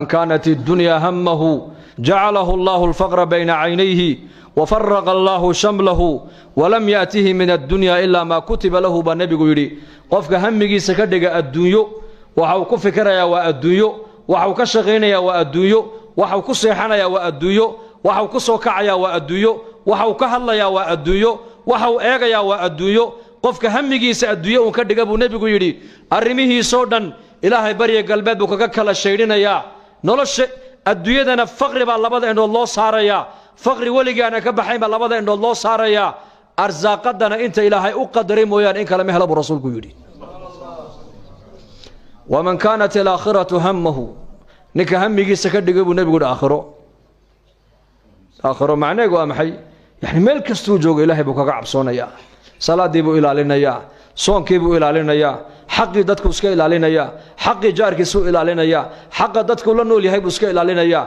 كانت الدنيا همه جعله الله الفقر بين عينيه وفرق الله شمله ولم يأته من الدنيا إلا ما كتب له بالنبي يري قفك همجي سكدق الدنيا وحو كفكريا والدنيا وحو كشغينيا والدنيا وحو كصيحانيا والدنيا وحو كسوكعيا والدنيا وحو كهليا والدنيا وحو ايغيا والدنيا قفك همجي سأدنيا وكدق ابو نبي يري أرميه سودان إلهي بري قلبه ككلا شيرينيا nolosha adduunyadana faqri baa labada indhood loo saaraya faqri waligaana ka baxay baa labada indhood loo saaraya arsaaqadana inta ilaahay u qadaray mooyaan in kala ma helo rasuulku yiri waman kanat al-akhiratu hammuhu ninka hamigiisa ka dhigay buu nabigu aakhiro macnaheedu waa maxay yani meel kastuu joogo ilaahay buu kaga cabsoonaya salaadii buu ilaalinaya soonkii buu ilaalinaya xaqi dadku iska ilaalinaya xaqi jaarkiisu ilaalinaya xaqa dadku la nool yahay buu iska ilaalinaya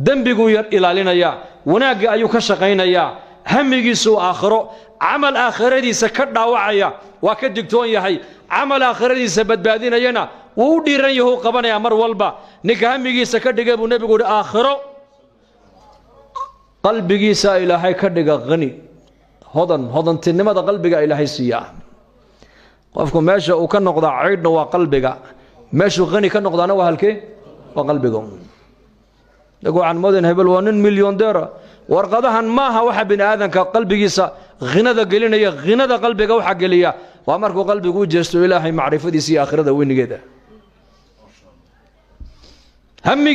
dambigu yar ilaalinaya wanaaga ayuu ka shaqeynaya hamigiisu aakhiro amal aakhiradiisa ka dhaawacaya waa ka digtoon yahay amal aakhiradiisa badbaadinayana wuu dhiiran yahay qabanaya mar walba ninka hamigiisa ka dhigay buu nabigu aakhiro qalbigiisa ilaahay ka dhiga qani hodantinimada qalbiga ilaahay siiya qofku meesha uu ka noqdo ciidna waa qalbiga meesha qani ka noqdana waa halkee waa qalbiga dagu aan moodin hebel waa nin milyaneer warqadahan maaha waxa bin aadanka qalbigiisa qinada gelinaya qinada qalbiga waxa geliya waa markuu qalbigu u jeesto ilaahay macrifadiisa iyo aakhirada weynigeeda